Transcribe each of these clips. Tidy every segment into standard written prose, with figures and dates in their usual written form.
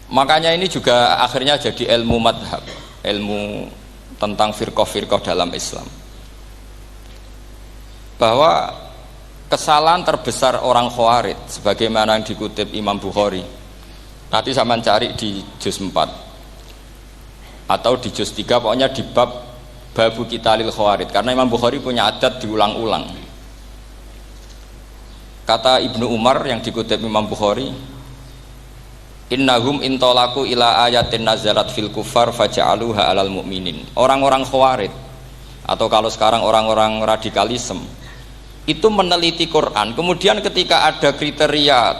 Makanya ini juga akhirnya jadi ilmu madhab, ilmu tentang firqah-firqah dalam Islam, bahwa kesalahan terbesar orang Khawarij sebagaimana yang dikutip Imam Bukhari, nanti saya mencari di juz 4 atau di juz 3, pokoknya di bab babu qitalil Khawarij, karena Imam Bukhari punya adat diulang-ulang. Kata Ibnu Umar yang dikutip Imam Bukhari, innahum intolaku ila ayatin nazalat fil kufar faja'aluha alal mu'minin. Orang-orang Khawarij atau kalau sekarang orang-orang radikalisme itu meneliti Quran, kemudian ketika ada kriteria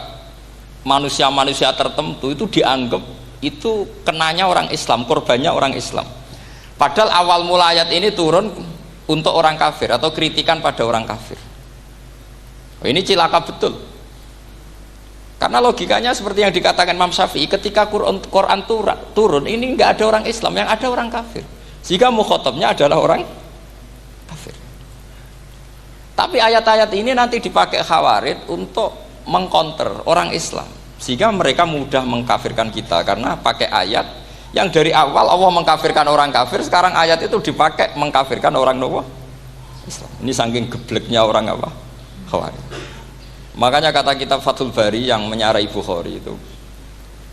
manusia-manusia tertentu itu dianggap itu kenanya orang Islam, korbannya orang Islam. Padahal awal mula ayat ini turun untuk orang kafir atau kritikan pada orang kafir. Ini cilaka betul. Karena logikanya seperti yang dikatakan Imam Syafi'i, ketika Quran turun ini nggak ada orang Islam, yang ada orang kafir. Jika mukhatabnya adalah orang kafir. Tapi ayat-ayat ini nanti dipakai Khawarij untuk mengcounter orang Islam, sehingga mereka mudah mengkafirkan kita karena pakai ayat yang dari awal Allah mengkafirkan orang kafir, sekarang ayat itu dipakai mengkafirkan orang Islam. Ini saking gebleknya orang apa? Khawarij. Makanya kata kitab Fathul Bari yang menyarai Bukhari itu,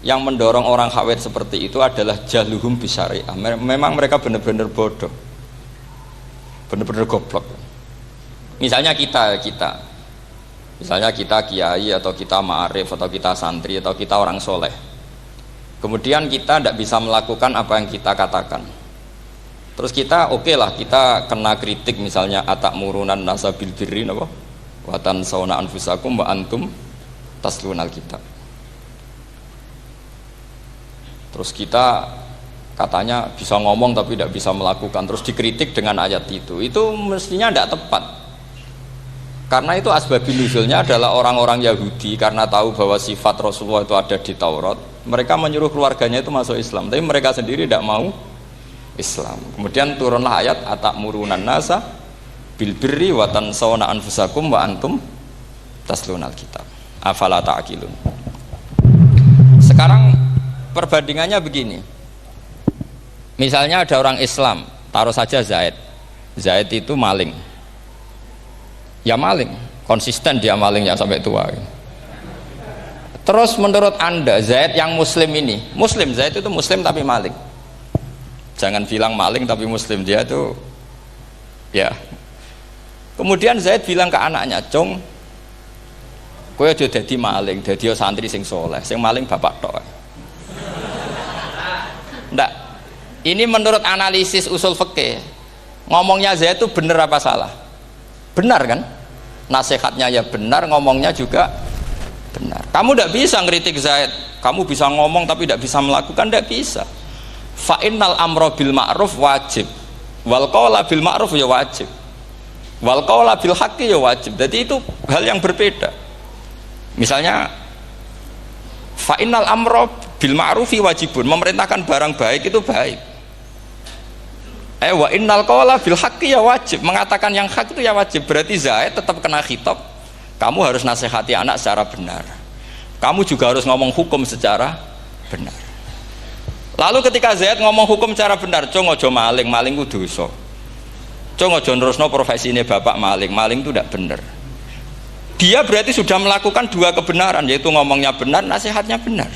yang mendorong orang Khawarij seperti itu adalah jahluhum bisyariah. Memang mereka benar-benar bodoh, benar-benar goblok. Misalnya kita kiai atau kita ma'arif atau kita santri atau kita orang soleh, kemudian kita tidak bisa melakukan apa yang kita katakan, terus kita oke lah, kita kena kritik misalnya atakmurunan nasa bil birri watan sauna anfusakum wa antum taslunal kitab. Terus kita katanya bisa ngomong tapi tidak bisa melakukan, terus dikritik dengan ayat itu mestinya tidak tepat. Karena itu asbabun nuzulnya adalah orang-orang Yahudi karena tahu bahwa sifat Rasulullah itu ada di Taurat, mereka menyuruh keluarganya itu masuk Islam, tapi mereka sendiri tidak mau Islam. Kemudian turunlah ayat atakmurunan nasa bil birri wa tansawna anfusakum wa antum taslunal kitab afala ta'qilun. Sekarang perbandingannya begini, misalnya ada orang Islam, taruh saja Zaid itu maling, ya maling, konsisten dia malingnya sampai tua. Terus menurut anda Zaid yang muslim ini, Zaid itu muslim tapi maling, jangan bilang maling tapi muslim, dia itu ya. Kemudian Zaid bilang ke anaknya, "Cung, kowe aja dadi maling, dadi santri sing soleh, sing maling bapak tok." Ndak. Ini menurut analisis usul fikih. Ngomongnya Zaid itu benar apa salah? Benar kan? Nasihatnya ya benar, ngomongnya juga benar. Kamu tidak bisa ngeritik Zaid, kamu bisa ngomong tapi tidak bisa melakukan, tidak bisa. Fa innal amra bil ma'ruf wajib, wal qawla bil ma'ruf ya wajib, wal qawla bil haqqi ya wajib. Jadi itu hal yang berbeda. Misalnya fa innal amra bil ma'rufi wajibun, memerintahkan barang baik itu baik. Wa innal qawla bil haqqi ya wajib, mengatakan yang hak itu ya wajib. Berarti Zaid tetap kena khitab, kamu harus nasihati anak secara benar, kamu juga harus ngomong hukum secara benar. Lalu ketika Zaid ngomong hukum secara benar, cung ojo maling, maling ku dosa, cung ojo nerusno profesi ini bapak maling, maling itu tidak benar. Dia berarti sudah melakukan dua kebenaran, yaitu ngomongnya benar, nasihatnya benar.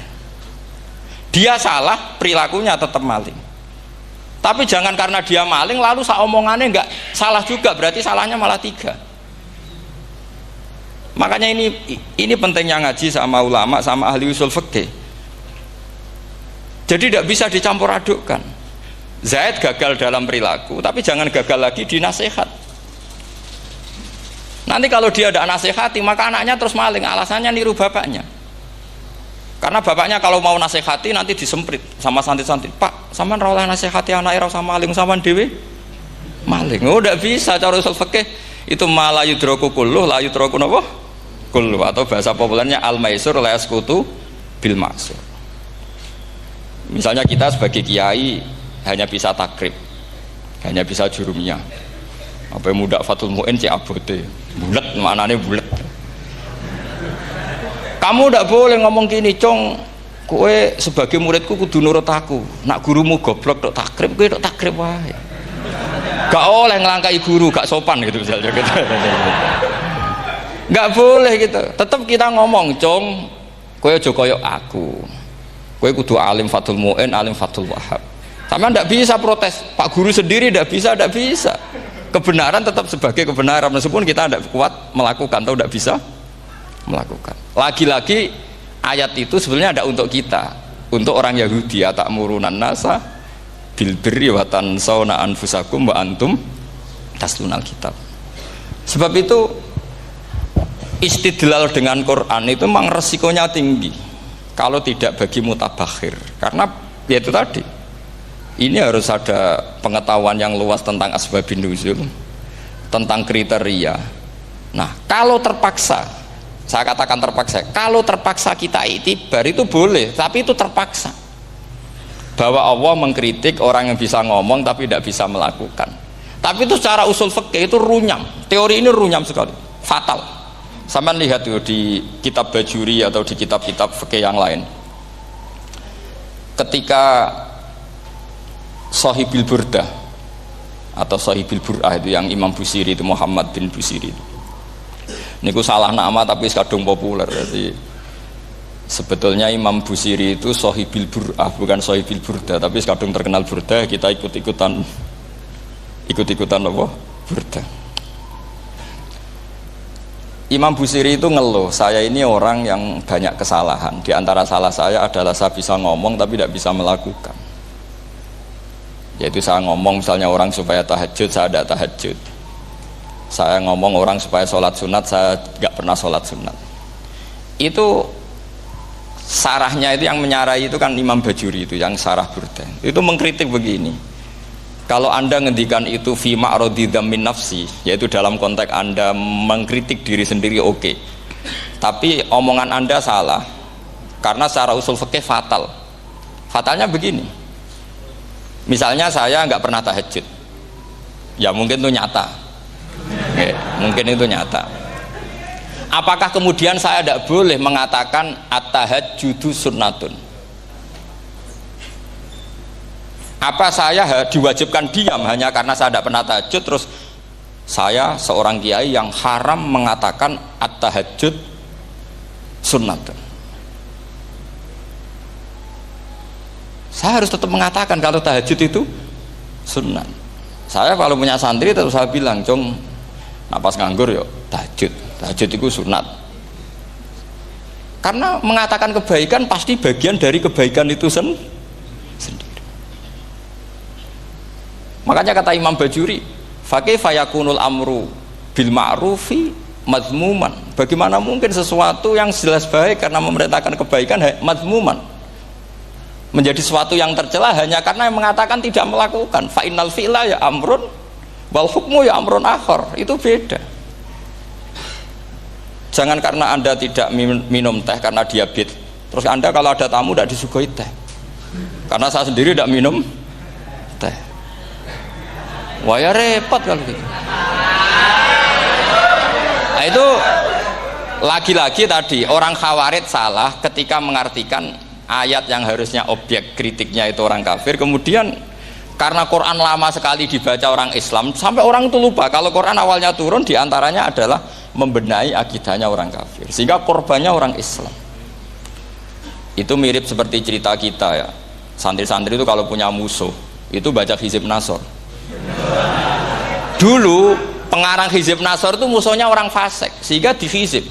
Dia salah, perilakunya tetap maling. Tapi jangan karena dia maling lalu omongannya enggak salah juga, berarti salahnya malah tiga. Makanya ini pentingnya ngaji sama ulama, sama ahli usul fikih. Jadi tidak bisa dicampur adukkan. Zaid gagal dalam perilaku, tapi jangan gagal lagi di nasihat. Nanti kalau dia tidak nasihati, maka anaknya terus maling, alasannya niru bapaknya. Karena bapaknya kalau mau nasihati nanti disemprit sama santri-santri, "Pak, sampean ra oleh nasihati anake ra usah maling, sampean dhewe maling." Oh, tidak bisa, cara usul fikih itu malah yudroku kulluh, la yudroku napa? Kulluh, atau bahasa populernya al-maisur la yasqutu bil ma'sur. Misalnya kita sebagai kiai hanya bisa takrib, hanya bisa jurumiyah. Apa muda Fathul Mu'in cek abote, bulet, maknanya bulet. Kamu tidak boleh ngomong gini, "Cung, kowe sebagai muridku kudu nurut aku. Nak gurumu goblok tok takrib, kowe tok takrib wae. Gak oleh ngelangkai guru, gak sopan gitu misalnya gitu. Gak boleh gitu. Tetap kita ngomong, "Cung, kowe aja koyo aku. Kowe kudu alim Fathul Mu'in, alim Fathul Wahhab." Sama ndak bisa protes. Pak guru sendiri ndak bisa. Kebenaran tetap sebagai kebenaran meskipun kita ndak kuat melakukan atau ndak bisa melakukan. Lagi-lagi ayat itu sebenarnya ada untuk kita, untuk orang Yahudi, ta'murunan nasa bil birri wa tansawna anfusakum wa antum taslunal kitab. Sebab itu istidlal dengan Quran itu memang resikonya tinggi kalau tidak bagi mutabakhir, karena ya itu tadi, ini harus ada pengetahuan yang luas tentang asbabun nuzul, tentang kriteria. Nah, kalau terpaksa, saya katakan terpaksa, kalau terpaksa kita iktibar itu boleh, tapi itu terpaksa. Bahwa Allah mengkritik orang yang bisa ngomong tapi tidak bisa melakukan. Tapi itu secara usul fikih itu runyam. Teori ini runyam sekali, fatal. Sampai lihat tuh di kitab Bajuri atau di kitab-kitab fikih yang lain. Ketika Shahibil Burdah atau Shahibil Bur'ah itu yang Imam Busiri itu, Muhammad bin Busiri itu. Niku salah nama tapi kadung populer. Jadi sebetulnya Imam Busiri itu Shahibil Bur'ah, bukan Shahibil Burdah, tapi kadung terkenal Burdah, kita ikut-ikutan apa? Burdah. Imam Busiri itu ngeluh, saya ini orang yang banyak kesalahan. Di antara salah saya adalah saya bisa ngomong tapi tidak bisa melakukan. Yaitu saya ngomong misalnya orang supaya tahajud, saya tidak tahajud. Saya ngomong orang supaya sholat sunat, saya tidak pernah sholat sunat. Itu sarahnya itu yang menyarai itu kan Imam Bajuri itu yang sarah Burdah. Itu mengkritik begini. Kalau Anda ngendikan itu fi ma'radi dzammin nafsi, yaitu dalam konteks Anda mengkritik diri sendiri, oke. Tapi omongan Anda salah. Karena secara usul fikih fatal. Fatalnya begini. Misalnya saya nggak pernah tahajud, ya mungkin itu nyata, mungkin itu nyata. Apakah kemudian saya tidak boleh mengatakan at-tahajjudu sunnatun? Apa saya diwajibkan diam hanya karena saya tidak pernah tahajud, terus saya seorang kiai yang haram mengatakan at-tahajjud sunnatun? Saya harus tetap mengatakan kalau tahajud itu sunnah. Saya kalau punya santri terus saya bilang, "Cung, napas nganggur yuk tahajud itu sunat." Karena mengatakan kebaikan pasti bagian dari kebaikan itu sendiri. Makanya kata Imam Bajuri, "Fakaifa yakunul amru bil ma'rufi mazmuman." Bagaimana mungkin sesuatu yang jelas baik karena memerintahkan kebaikan mazmuman menjadi sesuatu yang tercela hanya karena yang mengatakan tidak melakukan. Fa innal fi'la ya amrun wal hukmu ya amrun akhar. Itu beda. Jangan karena Anda tidak minum teh karena diabetes, terus Anda kalau ada tamu tidak disuguhi teh. Karena saya sendiri tidak minum teh. Wah ya repot kalau gitu. Nah, itu lagi-lagi tadi orang Khawarij salah ketika mengartikan ayat yang harusnya objek kritiknya itu orang kafir, kemudian karena Quran lama sekali dibaca orang Islam sampai orang itu lupa kalau Quran awalnya turun diantaranya adalah membenahi akidahnya orang kafir, sehingga korbannya orang Islam. Itu mirip seperti cerita kita ya, santri-santri itu kalau punya musuh itu baca Hizib Nasor. Dulu pengarang Hizib Nasor itu musuhnya orang fasik, sehingga dihizib.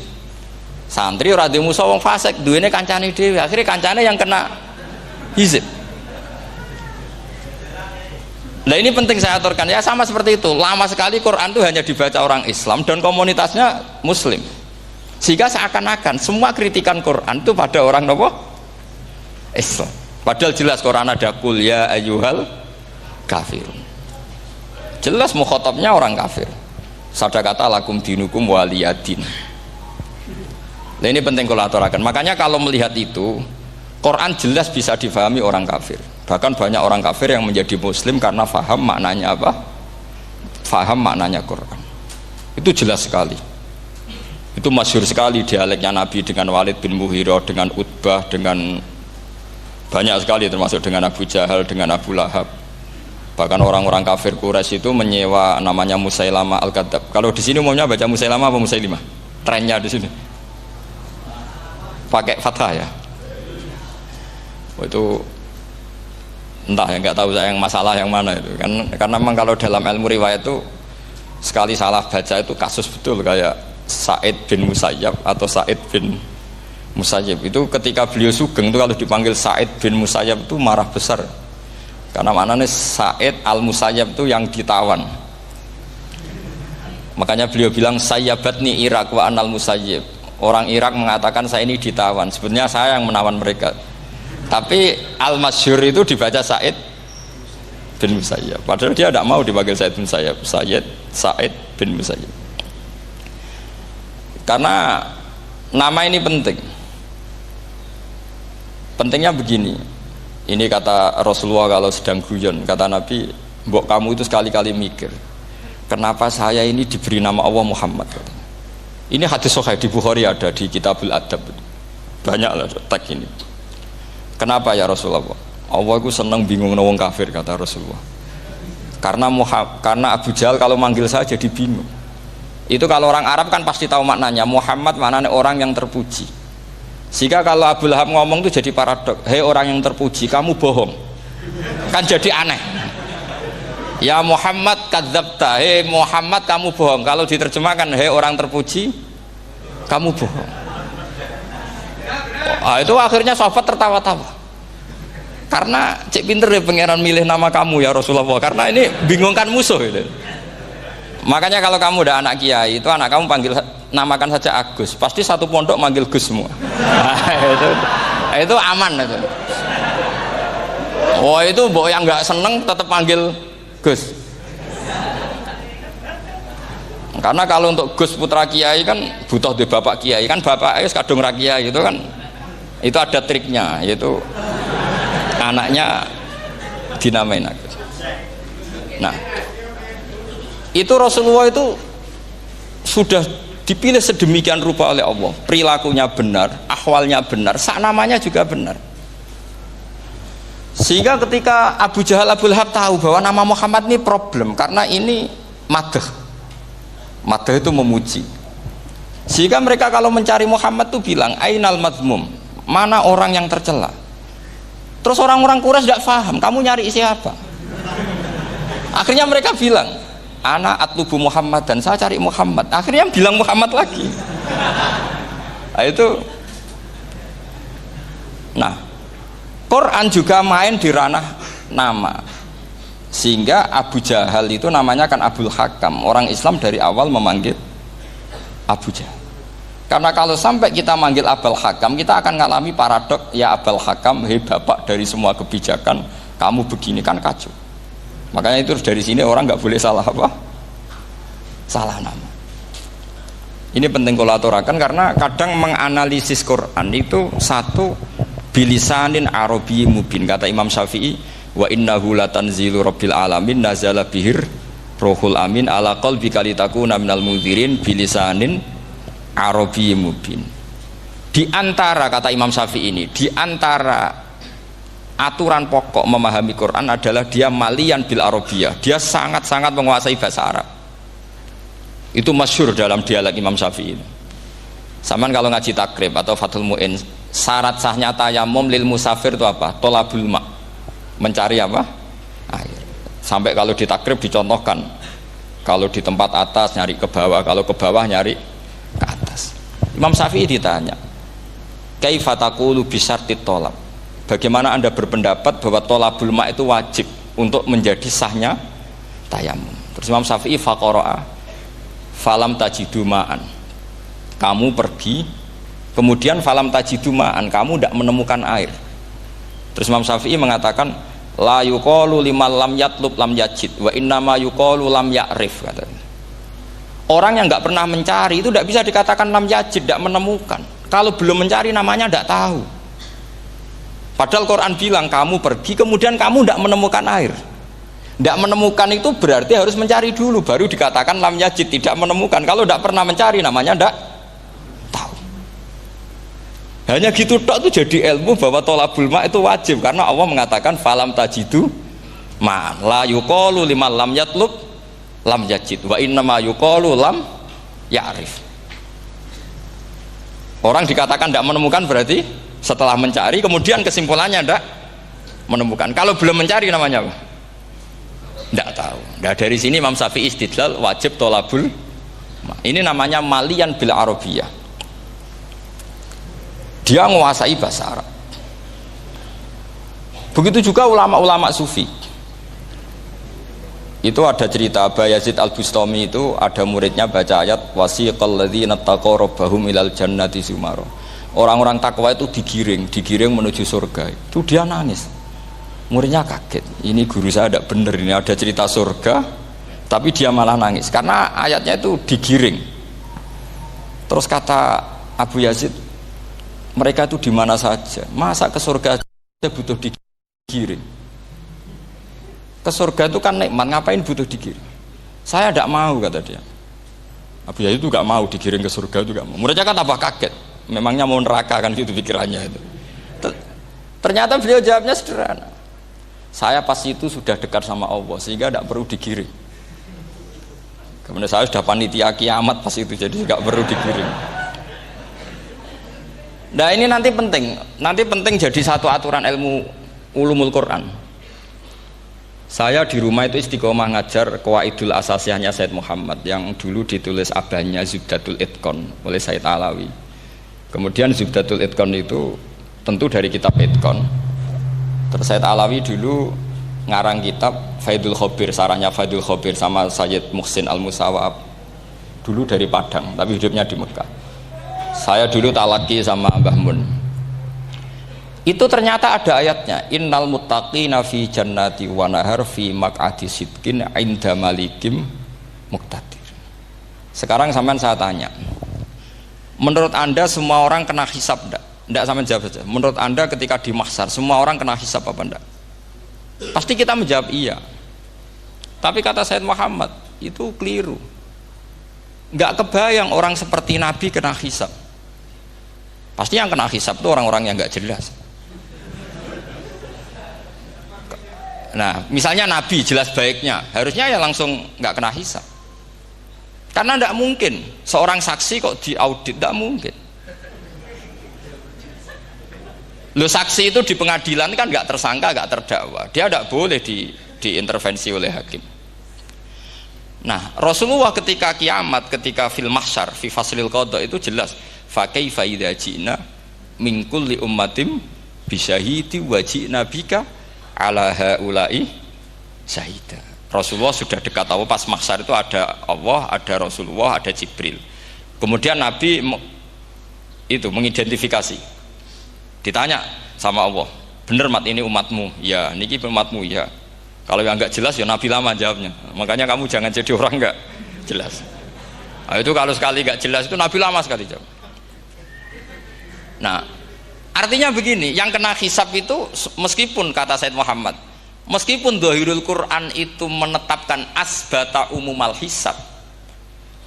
Santri ora duwe musuh wong fasik, duwene kancane dhewe, akhirnya kancane yang kena hizib. Nah ini penting saya aturkan ya, sama seperti itu. Lama sekali Quran itu hanya dibaca orang Islam dan komunitasnya Muslim, sehingga seakan-akan semua kritikan Quran itu pada orang nopo Islam. Padahal jelas Quran ada kul ya ayyuhal kafirun. Jelas mukhatabnya orang kafir. Sabda kata lakum dinukum waliyadin. Nah ini penting kalau aturakan. Makanya kalau melihat itu, Quran jelas bisa difahami orang kafir. Bahkan banyak orang kafir yang menjadi Muslim karena faham maknanya apa? Faham maknanya Quran. Itu jelas sekali. Itu masyhur sekali dialeknya Nabi dengan Walid bin Mughirah, dengan Utbah, dengan Banyak sekali termasuk dengan Abu Jahal, dengan Abu Lahab. Bahkan orang-orang kafir Quraisy itu menyewa namanya Musailamah Al-Kadzab. Kalau di sini umumnya baca Musailamah apa Musailimah? Trennya di sini. Pakai fathah ya. Oh, itu entah ya, nggak tahu saya yang masalah yang mana itu kan, karena memang kalau dalam ilmu riwayat itu sekali salah baca itu kasus betul, kayak Sa'id bin Musayyab atau Sa'id bin Musayyib itu ketika beliau sugeng itu kalau dipanggil Sa'id bin Musayyab itu marah besar, karena maknanya Sa'id al-Musayyab itu yang ditawan. Makanya beliau bilang sayyabatni Irak wa anal Musayyib. Orang Irak mengatakan saya ini ditawan, sebenarnya saya yang menawan mereka. Tapi al-masyhur itu dibaca Sa'id bin Musayyab, padahal dia tidak mau dipanggil Sa'id bin Musayyab, Sa'id bin Musayyab. Karena nama ini penting. Pentingnya begini, ini kata Rasulullah kalau sedang guyon, kata Nabi, mbok kamu itu sekali-kali mikir, kenapa saya ini diberi nama Allah Muhammad. Ini hadis sahih di Bukhari, ada di Kitabul Adab, banyak lah teks ini. Kenapa ya Rasulullah? Allah itu senang bingung wong kafir, kata Rasulullah. Karena Abu Jahal kalau manggil saya jadi bingung. Itu kalau orang Arab kan pasti tahu maknanya. Muhammad maknanya orang yang terpuji. Sehingga kalau Abu Lahab ngomong itu jadi paradok. Hei orang yang terpuji, kamu bohong. Kan jadi aneh. Ya Muhammad kadzabta. Hei Muhammad kamu bohong. Kalau diterjemahkan hei orang terpuji, kamu bohong. Itu akhirnya sahabat tertawa-tawa, karena cek pinter ya pangeran milih nama kamu ya Rasulullah, karena ini bingungkan musuh gitu. Makanya kalau kamu udah anak kiai itu anak kamu panggil namakan saja Agus, pasti satu pondok manggil Gus semua. Itu aman itu. Oh itu mbok yang nggak seneng tetap panggil Gus. Karena kalau untuk Gus putra kiai kan butuh di bapak kiai, kan bapak kadung ra kiai itu kan, itu ada triknya, yaitu anaknya dinamain Agus. Nah itu Rasulullah itu sudah dipilih sedemikian rupa oleh Allah, perilakunya benar, ahwalnya benar, sak namanya juga benar. Sehingga ketika Abu Jahal, Abu Lahab tahu bahwa nama Muhammad ini problem, karena ini madh itu memuji. Sehingga mereka kalau mencari Muhammad tuh bilang ainal madmum, mana orang yang tercela. Terus orang-orang Quraisy tidak paham kamu nyari siapa. Akhirnya mereka bilang ana atlubu Muhammad, dan saya cari Muhammad. Akhirnya bilang Muhammad lagi. Nah, itu Quran juga main di ranah nama, sehingga Abu Jahal itu namanya kan Abul Hakam. Orang Islam dari awal memanggil Abu Jahal, karena kalau sampai kita manggil Abul Hakam kita akan mengalami paradok. Ya Abul Hakam, hei bapak dari semua kebijakan, kamu begini kan kacau. Makanya itu dari sini orang nggak boleh salah apa? Salah nama. Ini penting kalau aturakan, karena kadang menganalisis Quran itu satu bilisanin Arabi mubin. Kata Imam Syafi'i, wa innahu latanzilu rabbil alamin nazala bihir rohul amin ala qalbika litakuna minal mudhirin bilisanin Arabi mubin. Di antara, kata Imam Syafi'i ini, di antara aturan pokok memahami Quran adalah dia malian bil arabiyah, dia sangat-sangat menguasai bahasa Arab. Itu masyhur dalam dialek Imam Syafi'i. Saman kalau ngaji takrib atau Fathul Mu'in, syarat sahnya tayamum lil musafir itu apa? Tolabul ma', mencari apa? Air. Sampai kalau di takrib dicontohkan, kalau di tempat atas nyari ke bawah, kalau ke bawah nyari ke atas. Imam Syafi'i ditanya, kaifa taqulu bi syartit tolab, bagaimana anda berpendapat bahwa tolabul ma' itu wajib untuk menjadi sahnya tayamum? Terus Imam Syafi'i faqara'a falam tajidu ma'an, kamu pergi kemudian falam tajidu ma'an, kamu tidak menemukan air. Terus Imam Syafi'i mengatakan la yuqalu liman lam yatlub lam yajid wa innama yuqalu lam ya'rif, katanya. Orang yang nggak pernah mencari itu tidak bisa dikatakan lam yajid, tidak menemukan. Kalau belum mencari namanya tidak tahu. Padahal Quran bilang kamu pergi kemudian kamu tidak menemukan air. Tidak menemukan itu berarti harus mencari dulu, baru dikatakan lam yajid, tidak menemukan. Kalau tidak pernah mencari namanya tidak tahu. Hanya gitu tok tuh jadi ilmu bahwa tolabul ma itu wajib karena Allah mengatakan falam tajidu ma la yuqalu liman lam yatlub lam yajid wa innama yuqalu lam ya'rif. Orang dikatakan tidak menemukan berarti setelah mencari kemudian kesimpulannya tidak menemukan. Kalau belum mencari namanya apa? Tidak tahu. Nah, dari sini Imam Syafi'i istidlal wajib tolabul ma. Ini namanya malian bil arabiyah. Dia menguasai bahasa Arab. Begitu juga ulama-ulama sufi. Itu ada cerita Aba Yazid Al-Bustami itu ada muridnya baca ayat wasiqal ladzina taqaw rabbahum ilal jannati zumara. Orang-orang takwa itu digiring menuju surga. Itu dia nangis. Muridnya kaget. Ini guru saya tidak benar, ini ada cerita surga tapi dia malah nangis karena ayatnya itu digiring. Terus kata Abu Yazid, mereka itu di mana saja, masa ke surga aja butuh digiring? Ke surga itu kan nikmat, ngapain butuh digiring? Saya tidak mau, kata dia. Abu Yazid itu gak mau digiring ke surga, itu gak mau. Muridnya kan tambah kaget, memangnya mau neraka kan gitu pikirannya itu. Ternyata beliau jawabnya sederhana, saya pas itu sudah dekat sama Allah sehingga tidak perlu digiring. Kemudian saya sudah panitia kiamat pas itu, jadi gak perlu digiring. Nah ini nanti penting jadi satu aturan ilmu ulumul Quran. Saya di rumah itu istiqomah ngajar Qawaidul Asasiyahnya Said Muhammad yang dulu ditulis abahnya Zubdatul Itqan oleh Said Alawi. Kemudian Zubdatul Itqan itu tentu dari kitab Itqan. Terus Said Alawi dulu ngarang kitab Faidul Khobir, sarahnya Faidul Khobir sama Sayyid Muhsin Al-Musawab, dulu dari Padang tapi hidupnya di Mekah. Saya dulu talaki sama Mbah Mun. Itu ternyata ada ayatnya, innal muttaqina fi jannati wa nahar fi maq'adi sidqin 'inda malikim muqtadir. Sekarang sampean saya tanya, menurut Anda semua orang kena hisab enggak? Enggak, sampean jawab saja. Menurut Anda ketika di mahsyar semua orang kena hisab apa enggak? Pasti kita menjawab iya. Tapi kata Said Muhammad itu keliru. Enggak kebayang orang seperti Nabi kena hisab. Pasti yang kena hisab itu orang-orang yang nggak jelas. Nah, misalnya Nabi jelas baiknya, harusnya ya langsung nggak kena hisab. Karena tidak mungkin seorang saksi kok diaudit, tidak mungkin. Lo saksi itu di pengadilan kan nggak tersangka, nggak terdakwa, dia tidak boleh diintervensi oleh hakim. Nah, Rasulullah ketika kiamat, ketika fil mahsyar, fi faslil qada itu jelas. Fa kaifa idza ji'na min kulli ummatin bisyahidi wa ji'na bika ala haula'i syahida. Rasulullah sudah dekat Allah, pas mahsyar itu ada Allah, ada Rasulullah, ada Jibril. Kemudian Nabi itu mengidentifikasi. Ditanya sama Allah, bener mat ini umatmu? Ya, niki umatmu ya. Kalau yang enggak jelas ya Nabi lama jawabnya. Makanya kamu jangan jadi orang enggak jelas. Nah, itu kalau sekali enggak jelas itu Nabi lama sekali jawab. Nah, artinya begini, yang kena hisab itu meskipun kata Said Muhammad, meskipun Dhahirul Quran itu menetapkan asbata umumal hisab,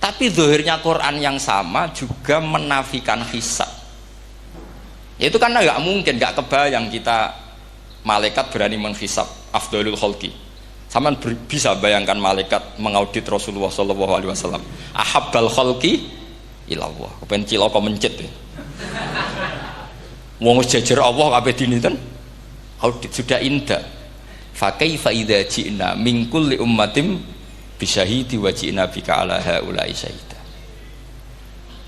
tapi zahirnya Quran yang sama juga menafikan hisab. Itu karena nggak mungkin, nggak kebayang kita malaikat berani menghisab afdalul khalqi. Sama bisa bayangkan malaikat mengaudit Rasulullah SAW. Ahabbal khalqi ilallah. Kepen cilaka mencit ya. Wong jejer Allah kabeh dinten audit sudah indah. Fa kaifa idza ji'na min kulli ummatin bisyahidi wa ji'na bika ala haula'i syahida.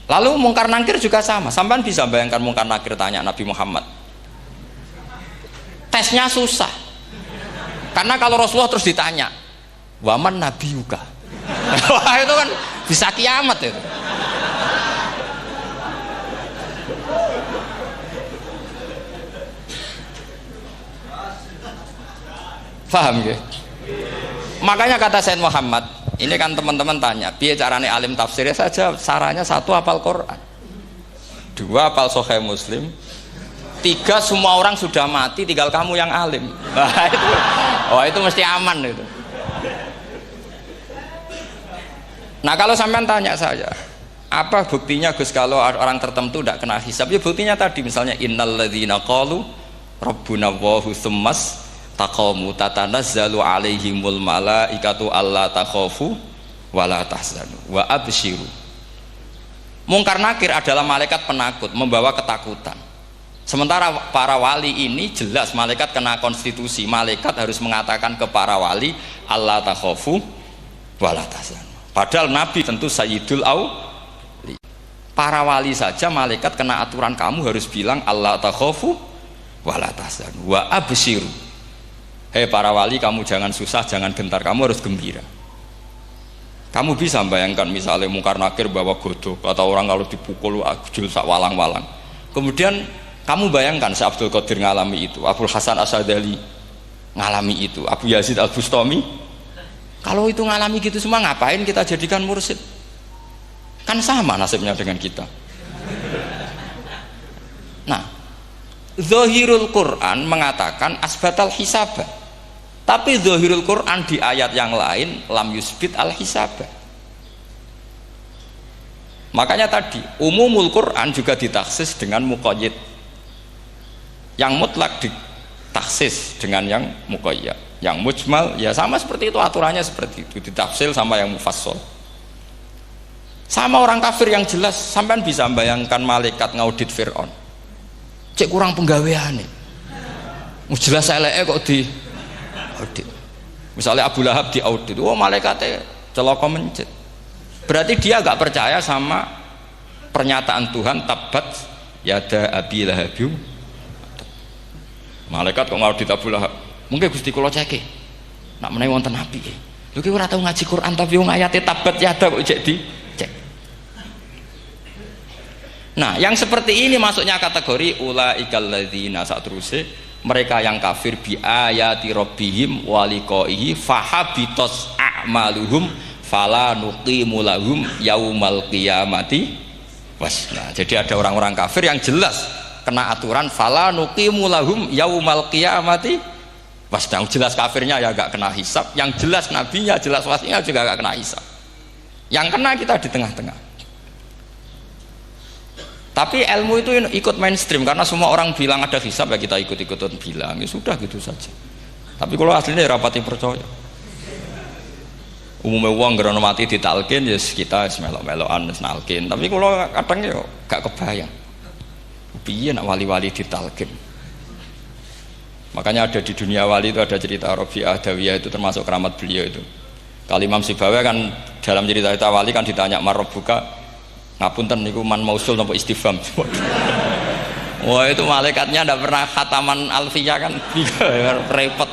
Lalu mungkar nakir juga sama. Sampean bisa bayangkan mungkar nakir tanya Nabi Muhammad. Tesnya susah. Karena kalau Rasulullah terus ditanya, "Waman nabiyuka?" Wah, itu kan bisa kiamat itu. Paham ya? Makanya kata Said Muhammad, ini kan teman-teman tanya, piye carane alim tafsirnya saja, sarannya satu hafal Quran, dua hafal Sahih Muslim, tiga semua orang sudah mati, tinggal kamu yang alim. Nah, itu mesti aman itu. Nah kalau sampean tanya saya, Apa buktinya Gus kalau orang tertentu tidak kena hisab? Ya buktinya tadi misalnya innalladzina qalu rabbuna Allahu tsummas taqamu tatanazzalu alaihimul malaikatu alla takhafu wala tahzanu wa absyiru. Mungkar nakir adalah malaikat penakut membawa ketakutan. Sementara para wali ini jelas malaikat kena konstitusi. Malaikat harus mengatakan ke para wali alla takhafu wala tahzanu. Padahal Nabi tentu sayyidul au. Para wali saja malaikat kena aturan kamu harus bilang Allah takhafu wala tahzanu wa absyiru. Hei para wali, kamu jangan susah, jangan gentar, kamu harus gembira. Kamu bisa bayangkan misalnya Mungkar Nakir bawa godok atau orang kalau dipukul ajul sak walang-walang. Kemudian kamu bayangkan Syekh Abdul Qadir ngalami itu, Abdul Hasan Asyadali ngalami itu, Abu Yazid Al-Bustami. Kalau itu ngalami gitu semua, ngapain kita jadikan mursyid? Kan sama nasibnya dengan kita. Nah, Zahirul Quran mengatakan asbatal hisabah, tapi Zahirul Quran di ayat yang lain lam yusbit al hisabah. Makanya tadi umumul Quran juga ditaksis dengan muqayyid, yang mutlak ditaksis dengan yang muqayyad, yang mujmal ya sama seperti itu, aturannya seperti itu, ditafsil sama yang mufassal. Sama orang kafir yang jelas, sampean bisa bayangkan malaikat ngaudit Fir'aun, cek kurang penggawean nih, jelas eleke kok di audit. Misalnya Abu Lahab di audit, oh malaikatnya celaka mencet, berarti dia gak percaya sama pernyataan Tuhan tabat yada abi lahabiu. Malaikat kok ngaudit Abu Lahab, mungkin Gusti kula ceke nak menawi wonten api lho ki ora tau ngaji Quran tapi wong ayate tabat yada kok cek di cek. Nah, yang seperti ini masuknya kategori ulaikal ladzina, saterusé mereka yang kafir bi ayati rabbihim wa liqaihi fahabitos a'maluhum fala nuqimu lahum yaumal qiyamati wasna. Jadi ada orang-orang kafir yang jelas kena aturan fala nuqimu lahum yaumal qiyamati wasna. Jelas kafirnya ya gak kena hisab, yang jelas nabinya, jelas wasinya juga gak kena hisab. Yang kena kita di tengah-tengah. Tapi ilmu itu ikut mainstream karena semua orang bilang ada hisab ya kita ikut-ikutan bilang, ya sudah gitu saja. Tapi kalau aslinya ya rapati percaya. Umumnya uang gerono mati ditalkin ya kita melok-melokan nalkin. Tapi kalau kadang ya gak kebayang. Piye nak wali-wali ditalkin. Makanya ada di dunia wali itu ada cerita Rabi'ah Dawiyah, itu termasuk keramat beliau itu. Kali Imam Sibawi kan dalam cerita wali kan ditanya marabbuka, ngapunten niku man mausul napa istifham. Wah itu malaikatnya ndak pernah khataman alfiyah kan repot.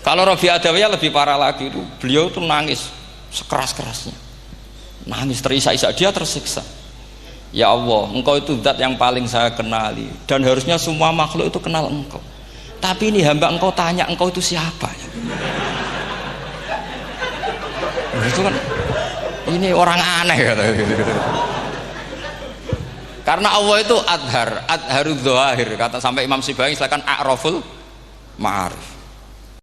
Kalau Rabi Adawiyah lebih parah lagi, itu beliau tuh nangis sekeras-kerasnya, nangis terisak-isak, dia tersiksa. Ya Allah, engkau itu zat yang paling saya kenali dan harusnya semua makhluk itu kenal engkau, tapi ini hamba engkau tanya engkau itu siapa ya? Itu kan ini orang aneh kata gitu. Karena Allah itu adharud dhahir, kata sampai Imam Sibawi silakan a'raful ma'arif.